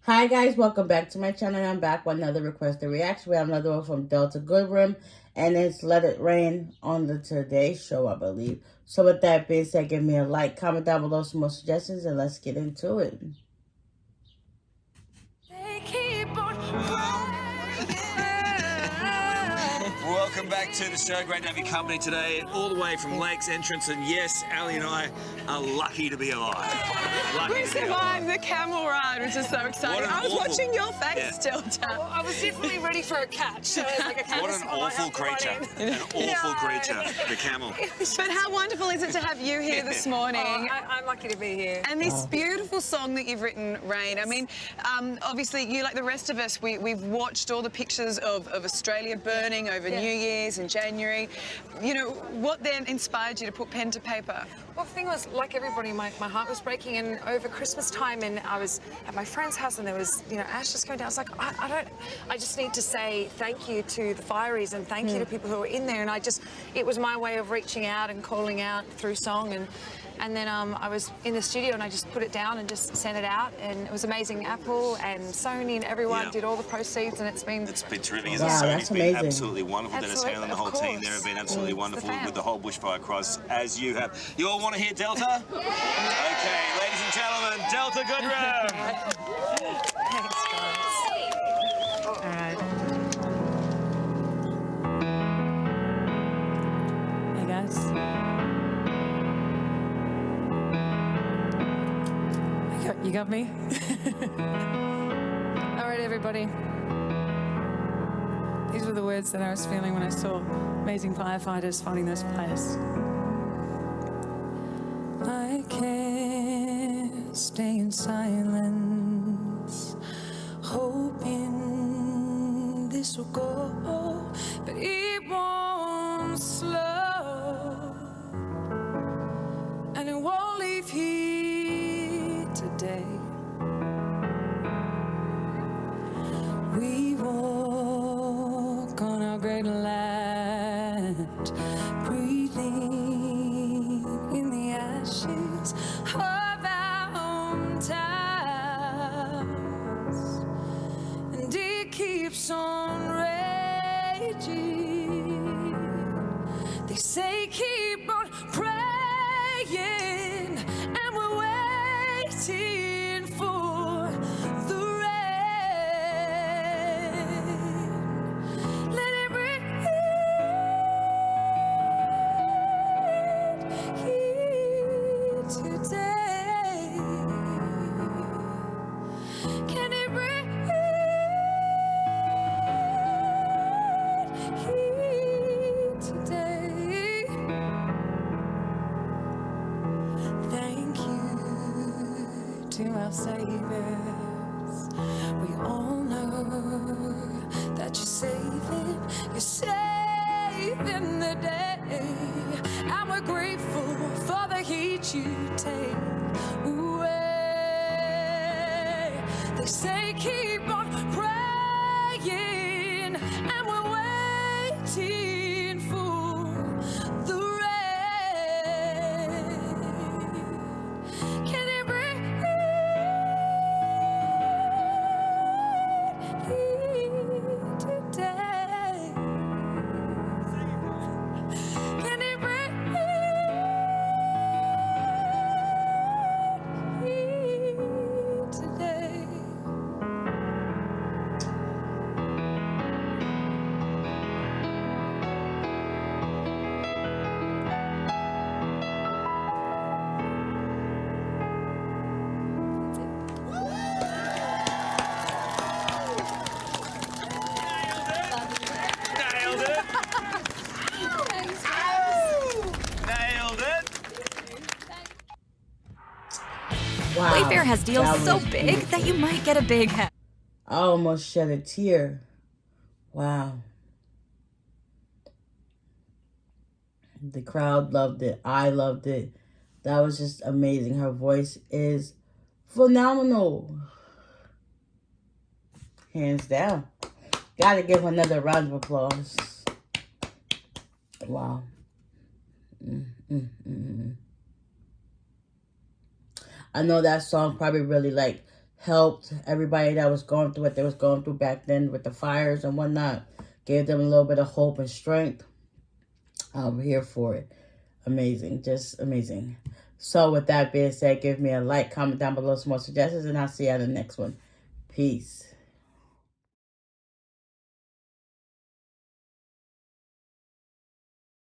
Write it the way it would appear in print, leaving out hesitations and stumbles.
Hi guys, welcome back to my channel. I'm back with another requested reaction. We have another one from Goodrem, and it's Let It Rain on the Today Show, I believe. So with that being said, give me a like, comment down below some more suggestions, and let's get into it. They keep on Welcome back to the show. Great to have your company today, all the way from Lakes Entrance. And yes, Ali and I are lucky to be alive. We survived the camel ride, which is so exciting. I was watching your face, Delta. Well, I was definitely ready for a catch. So it was like a catch. What an awful creature. An awful creature, the camel. But how wonderful is it to have you here this morning? Oh, I'm lucky to be here. And this beautiful song that you've written, Rain. I mean, obviously, you, like the rest of us, we've watched all the pictures of Australia burning over New Year's in January. You know, what then inspired you to put pen to paper? Well, the thing was, like everybody, my heart was breaking, and over Christmas time, and I was at my friend's house, and there was, you know, ash just going down. I was like, I just need to say thank you to the fireys and thank you to people who are in there, and it was my way of reaching out and calling out through song, and then I was in the studio and I just put it down and just sent it out, and it was amazing. Apple and Sony and everyone did all the proceeds, and it's been terrific. Wow, Sony's been amazing. absolutely wonderful. Dennis Hale and the whole team there have been absolutely wonderful with the whole bushfire cross, as you have. You all want to hear Delta? Okay, ladies and gentlemen, Delta Goodrem. thanks, guys. All right. Hey guys. You got me? All right, everybody. These were the words that I was feeling when I saw amazing firefighters fighting those fires. I can't stay in silence, hoping this will go, but it won't slow, and it won't leave here today. We walk on our great land, breathing in the ashes of our hometowns, and it keeps on raging. They say keep on praying, and we're waiting for the rain. Let it rain here today. Can it rain here today? Thank you to our saviors. We all know that you're saving the day, and we're grateful for the heat you take away. They say keep on praying, and we're waiting for the rain. Can it rain here today? Can it rain here today? Nailed it. Nailed it. Wow. Wayfair has deals that so was big beautiful. that you might get a big head. I almost shed a tear. Wow. The crowd loved it. I loved it. That was just amazing. Her voice is phenomenal. Hands down. Gotta give her another round of applause. Wow. I know that song probably really like helped everybody that was going through what they was going through back then with the fires and whatnot. Gave them a little bit of hope and strength. I'm here for it. Amazing. Just amazing. So with that being said, give me a like, comment down below some more suggestions, and I'll see you on the next one. Peace.